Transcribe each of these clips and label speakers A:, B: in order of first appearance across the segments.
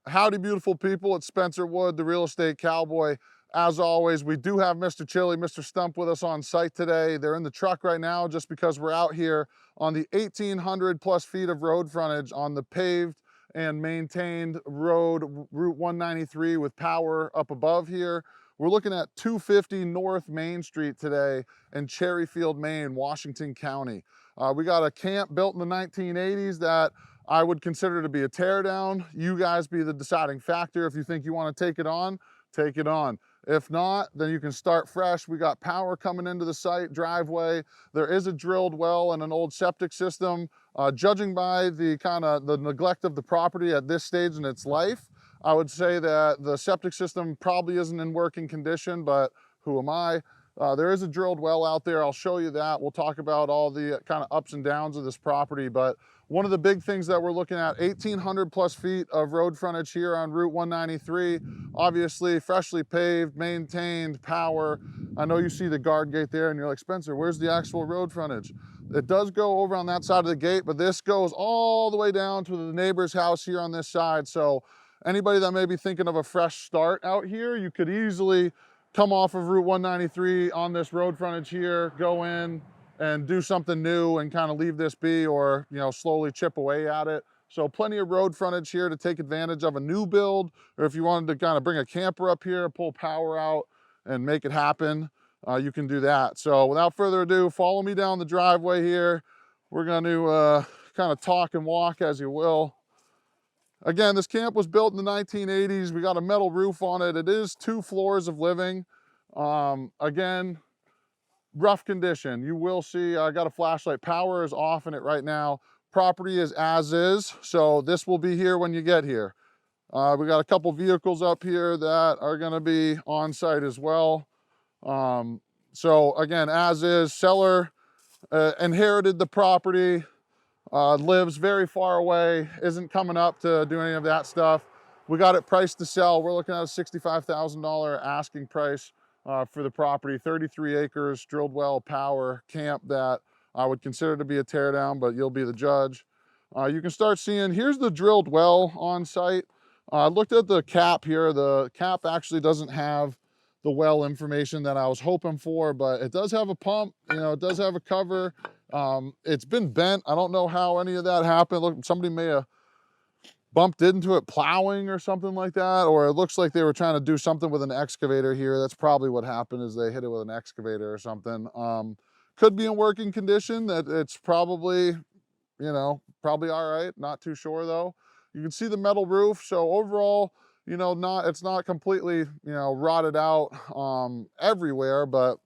A: Howdy, beautiful people. It's Spencer Wood, the real estate cowboy. As always, we do have Mr. Chili, Mr. Stump with us on site today. They're in the truck right now just because we're out here on the 1,800 plus feet of road frontage on the paved and maintained road, Route 193 with power up above here. We're looking at 250 North Main Street today in Cherryfield, Maine, Washington County. We got a camp built in the 1980s that I would consider to be a teardown. You guys be the deciding factor. If you think you want to take it on, take it on. If not, then you can start fresh. We got power coming into the site, driveway. There is a drilled well and an old septic system. Judging by the the neglect of the property at this stage in its life, I would say that the septic system probably isn't in working condition, but who am I? There is a drilled well out there. I'll show you that. We'll talk about all the kind of ups and downs of this property, but one of the big things that we're looking at, 1,800 plus feet of road frontage here on Route 193. Obviously, freshly paved, maintained, power. I know you see the guard gate there and you're like, Spencer, where's the actual road frontage? It does go over on that side of the gate, but this goes all the way down to the neighbor's house here on this side. So anybody that may be thinking of a fresh start out here, you could easily come off of Route 193 on this road frontage here, go in, and do something new and kind of leave this be, or slowly chip away at it. So plenty of road frontage here to take advantage of a new build, or if you wanted to kind of bring a camper up here, pull power out and make it happen, you can do that. So without further ado, follow me down the driveway here. We're going to kind of talk and walk as you will. Again, this camp was built in the 1980s. We got a metal roof on it. It is 2 floors of living. Again, rough condition. You will see I got a flashlight. Power is off in it right now. Property is as is, so this will be here when you get here. We got a couple vehicles up here that are going to be on site as well. So again, as is. Seller inherited the property, lives very far away, isn't coming up to do any of that stuff. We got it priced to sell. We're looking at a $65,000 asking price for the property. 33 acres, drilled well, power, camp that I would consider to be a teardown, but you'll be the judge. You can start seeing, here's the drilled well on site. I looked at the cap here. The cap actually doesn't have the well information that I was hoping for, but it does have a pump, it does have a cover. It's been bent. I don't know how any of that happened. Look, somebody may have bumped into it plowing or something like that, or it looks like they were trying to do something with an excavator here. That's probably what happened, is they hit it with an excavator or something. Could be in working condition. That it's probably, probably all right. Not too sure though. You can see the metal roof. So overall, it's not completely, rotted out everywhere, but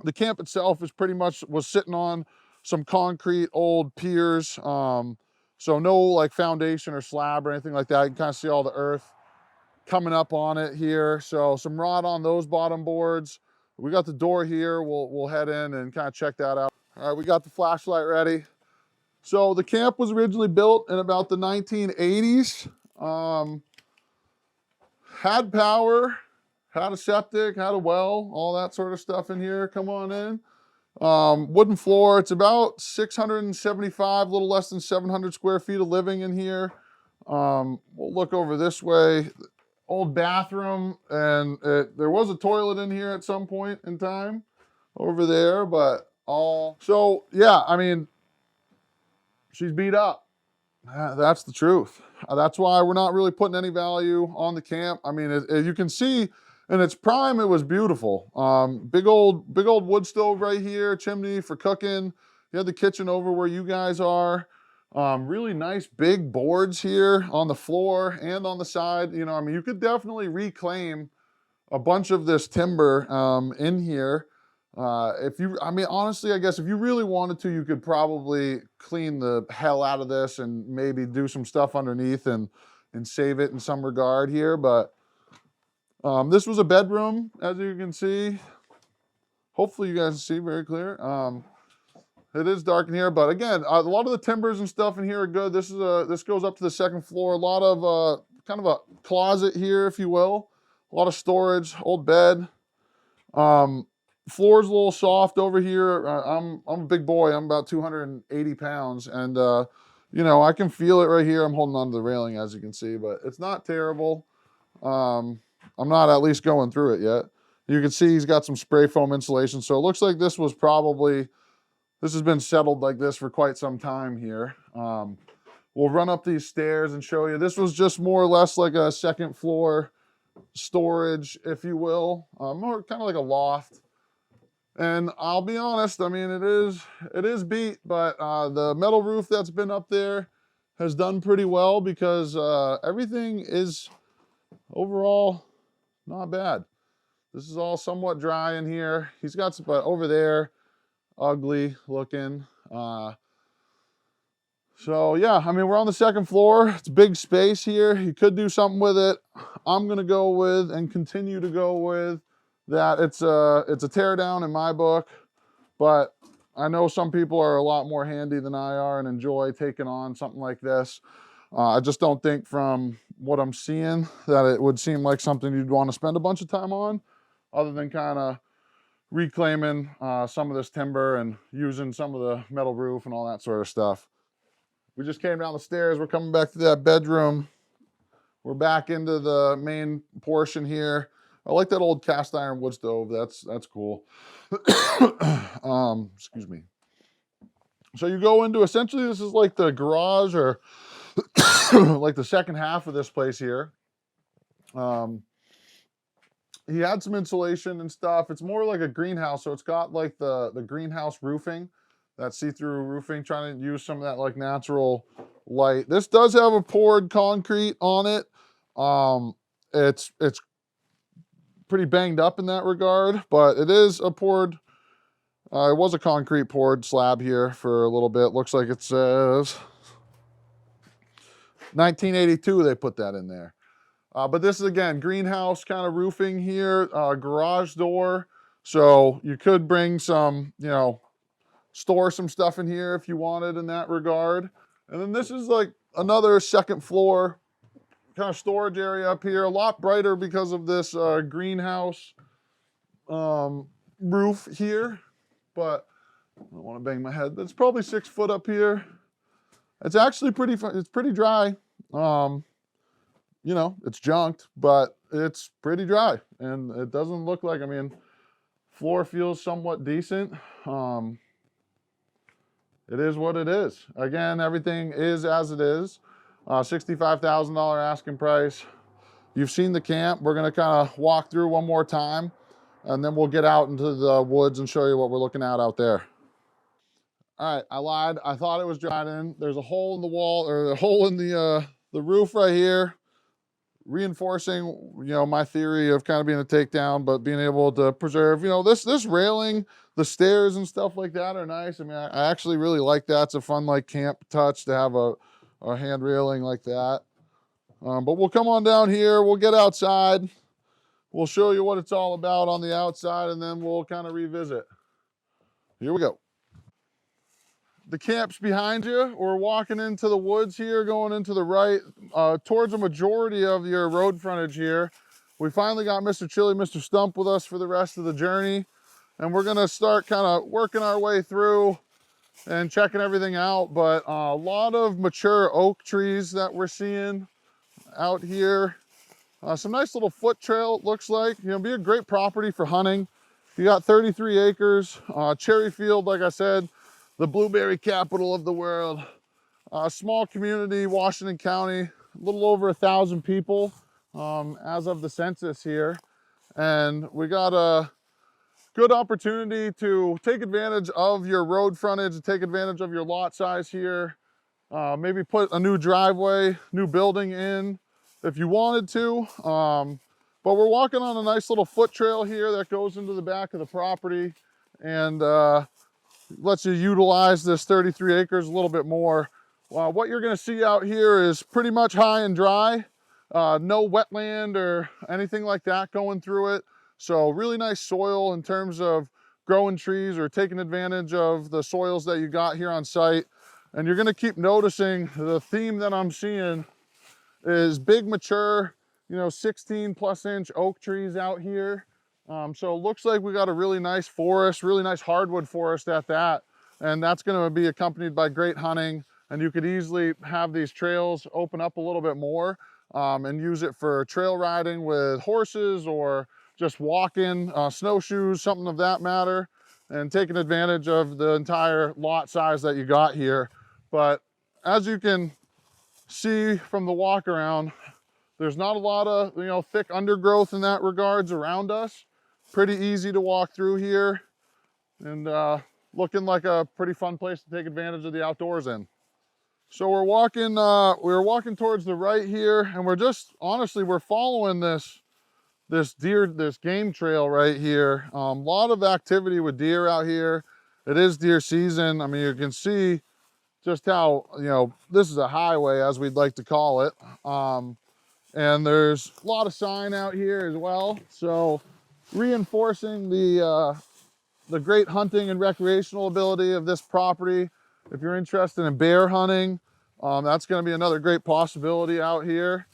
A: the camp itself is pretty much was sitting on some concrete old piers. So no like foundation or slab or anything like that. You can kind of see all the earth coming up on it here. So some rot on those bottom boards. We got the door here. We'll head in and kind of check that out. All right, we got the flashlight ready. So the camp was originally built in about the 1980s. Had power, had a septic, had a well, all that sort of stuff in here. Come on in. Wooden floor. It's about 675, a little less than 700 square feet of living in here. We'll look over this way. Old bathroom, and there was a toilet in here at some point in time over there, but so yeah, I mean, she's beat up. That's the truth. That's why we're not really putting any value on the camp. I mean, you can see in its prime, it was beautiful. Big old wood stove right here, chimney for cooking. You had the kitchen over where you guys are. Really nice big boards here on the floor and on the side. I mean, you could definitely reclaim a bunch of this timber in here. I mean, honestly, I guess if you really wanted to, you could probably clean the hell out of this and maybe do some stuff underneath and save it in some regard here. But this was a bedroom, as you can see. Hopefully you guys can see very clear. It is dark in here, but again, a lot of the timbers and stuff in here are good. This goes up to the second floor. A lot of kind of a closet here, if you will. A lot of storage, old bed. Floor's a little soft over here. I'm a big boy. I'm about 280 pounds, and you know, I can feel it right here. I'm holding on to the railing, as you can see, but it's not terrible. I'm not at least going through it yet. You can see he's got some spray foam insulation. So it looks like this was probably, this has been settled like this for quite some time here. We'll run up these stairs and show you. This was just more or less like a second floor storage, if you will, more kind of like a loft. And I'll be honest, I mean, it is beat, but the metal roof that's been up there has done pretty well because everything is overall not bad. This is all somewhat dry in here. He's got some, but over there, ugly looking. So yeah, I mean, we're on the second floor. It's big space here. You could do something with it. I'm gonna go with and continue to go with that. It's a tear down in my book, but I know some people are a lot more handy than I are and enjoy taking on something like this. I just don't think from what I'm seeing that it would seem like something you'd want to spend a bunch of time on, other than kind of reclaiming some of this timber and using some of the metal roof and all that sort of stuff. We just came down the stairs. We're coming back to that bedroom. We're back into the main portion here. I like that old cast iron wood stove. That's cool. Excuse me. So you go into, essentially this is like the garage or like the second half of this place here. He had some insulation and stuff. It's more like a greenhouse, so it's got like the greenhouse roofing, that see-through roofing, trying to use some of that like natural light. This does have a poured concrete on it. It's pretty banged up in that regard, but it is a poured, it was a concrete poured slab here for a little bit. Looks like it says 1982 they put that in there. But this is, again, greenhouse kind of roofing here, garage door. So you could bring some, you know, store some stuff in here if you wanted in that regard. And then this is like another second floor kind of storage area up here, a lot brighter because of this greenhouse roof here. But I don't want to bang my head. That's probably 6 foot up here. It's actually it's pretty dry. You know, it's junked, but it's pretty dry and it doesn't look like, I mean, floor feels somewhat decent. It is what it is. Again, everything is as it is. $65,000 asking price. You've seen the camp. We're gonna kind of walk through one more time and then we'll get out into the woods and show you what we're looking at out there. All right, I lied. I thought it was dried in. There's a hole in the wall, or a hole in the roof right here, reinforcing, you know, my theory of kind of being a takedown, but being able to preserve, you know, this railing, the stairs and stuff like that are nice. I mean, I actually really like that. It's a fun like camp touch to have a hand railing like that. But we'll come on down here. We'll get outside. We'll show you what it's all about on the outside, and then we'll kind of revisit. Here we go. The camp's behind you. We're walking into the woods here, going into the right, towards a majority of your road frontage here. We finally got Mr. Chili, Mr. Stump with us for the rest of the journey. And we're gonna start kind of working our way through and checking everything out. But a lot of mature oak trees that we're seeing out here. Some nice little foot trail, it looks like. You know, be a great property for hunting. You got 33 acres. Cherryfield, like I said, the blueberry capital of the world. Small community, Washington County, a little over 1,000 people as of the census here. And we got a good opportunity to take advantage of your road frontage, take advantage of your lot size here. Maybe put a new driveway, new building in if you wanted to. But we're walking on a nice little foot trail here that goes into the back of the property and lets you utilize this 33 acres a little bit more. What you're gonna see out here is pretty much high and dry. No wetland or anything like that going through it. So really nice soil in terms of growing trees or taking advantage of the soils that you got here on site. And you're gonna keep noticing the theme that I'm seeing is big, mature, you know, 16+ inch oak trees out here. So it looks like we got a really nice forest, really nice hardwood forest at that. And that's gonna be accompanied by great hunting. and you could easily have these trails open up a little bit more and use it for trail riding with horses or just walking, snowshoes, something of that matter, and taking advantage of the entire lot size that you got here. But as you can see from the walk around, there's not a lot of thick undergrowth in that regards around us. Pretty easy to walk through here, and looking like a pretty fun place to take advantage of the outdoors in. So we're walking towards the right here, and we're just honestly we're following this game trail right here. A lot of activity with deer out here. It is deer season. I mean, you can see just how, this is a highway, as we'd like to call it. And there's a lot of sign out here as well. So reinforcing the great hunting and recreational ability of this property. If you're interested in bear hunting, that's gonna be another great possibility out here.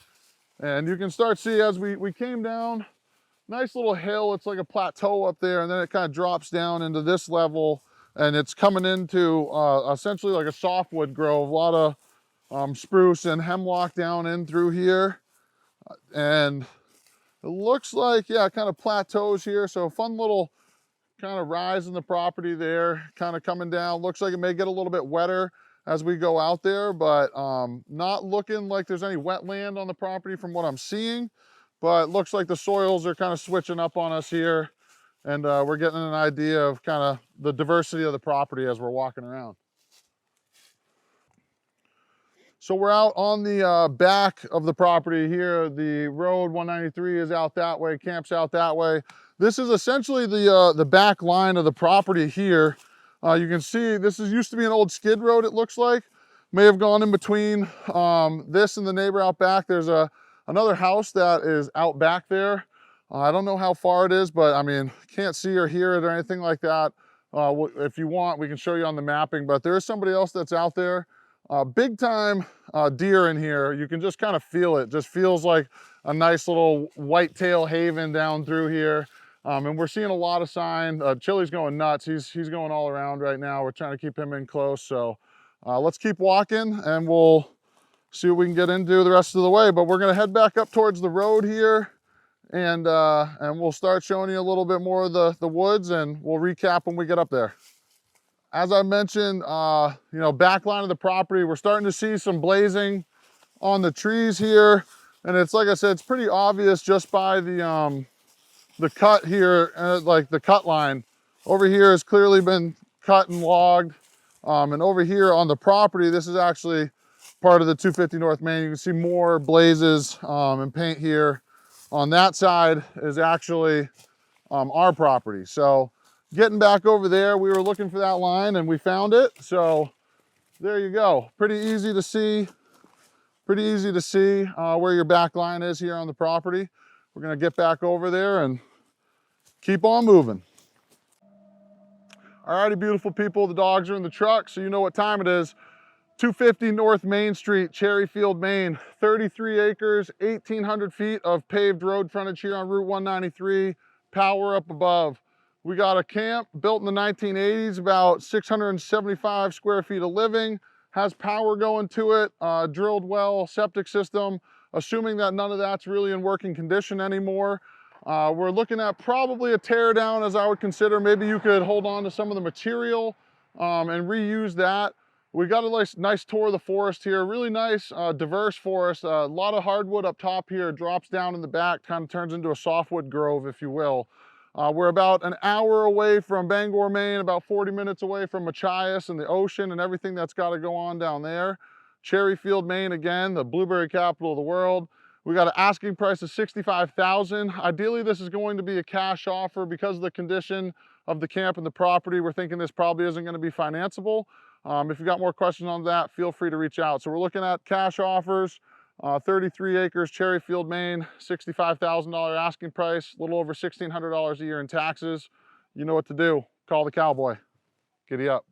A: And you can start see as we came down, nice little hill. It's like a plateau up there, and then it kind of drops down into this level, and it's coming into essentially like a softwood grove. A lot of spruce and hemlock down in through here. And it looks like, yeah, kind of plateaus here. So fun little kind of rise in the property there, kind of coming down. Looks like it may get a little bit wetter as we go out there, but not looking like there's any wetland on the property from what I'm seeing. But looks like the soils are kind of switching up on us here, and we're getting an idea of kind of the diversity of the property as we're walking around. So we're out on the back of the property here. The road 193 is out that way, camp's out that way. This is essentially the back line of the property here. You can see this used to be an old skid road, it looks like. May have gone in between this and the neighbor out back. There's another house that is out back there. I don't know how far it is, but I mean, can't see or hear it or anything like that. If you want, we can show you on the mapping, but there is somebody else that's out there. Big time deer in here. You can just kind of feel it. Just feels like a nice little whitetail haven down through here. And we're seeing a lot of sign. Chili's going nuts. He's going all around right now. We're trying to keep him in close. So let's keep walking, and we'll see what we can get into the rest of the way. But we're gonna head back up towards the road here, and we'll start showing you a little bit more of the woods, and we'll recap when we get up there. As I mentioned, back line of the property, we're starting to see some blazing on the trees here. And it's, like I said, it's pretty obvious just by the cut here, like the cut line. Over here has clearly been cut and logged. And over here on the property, this is actually part of the 250 North Maine. You can see more blazes and paint here. On that side is actually our property. So getting back over there, we were looking for that line and we found it. So there you go. Pretty easy to see where your back line is here on the property. We're gonna get back over there and keep on moving. Alrighty, beautiful people, the dogs are in the truck, so you know what time it is. 250 North Main Street, Cherryfield, Maine. 33 acres, 1,800 feet of paved road frontage here on Route 193. Power up above. We got a camp built in the 1980s, about 675 square feet of living. Has power going to it, drilled well, septic system. Assuming that none of that's really in working condition anymore. We're looking at probably a tear down, as I would consider. Maybe you could hold on to some of the material and reuse that. We got a nice tour of the forest here. Really nice, diverse forest. A lot of hardwood up top here. It drops down in the back, kind of turns into a softwood grove, if you will. We're about an hour away from Bangor, Maine, about 40 minutes away from Machias and the ocean and everything that's got to go on down there. Cherryfield, Maine, again, the blueberry capital of the world. We got an asking price of $65,000. Ideally, this is going to be a cash offer because of the condition of the camp and the property. We're thinking this probably isn't going to be financeable. If you've got more questions on that, feel free to reach out. So we're looking at cash offers, 33 acres, Cherryfield, Maine, $65,000 asking price, a little over $1,600 a year in taxes. You know what to do. Call the cowboy. Giddy up.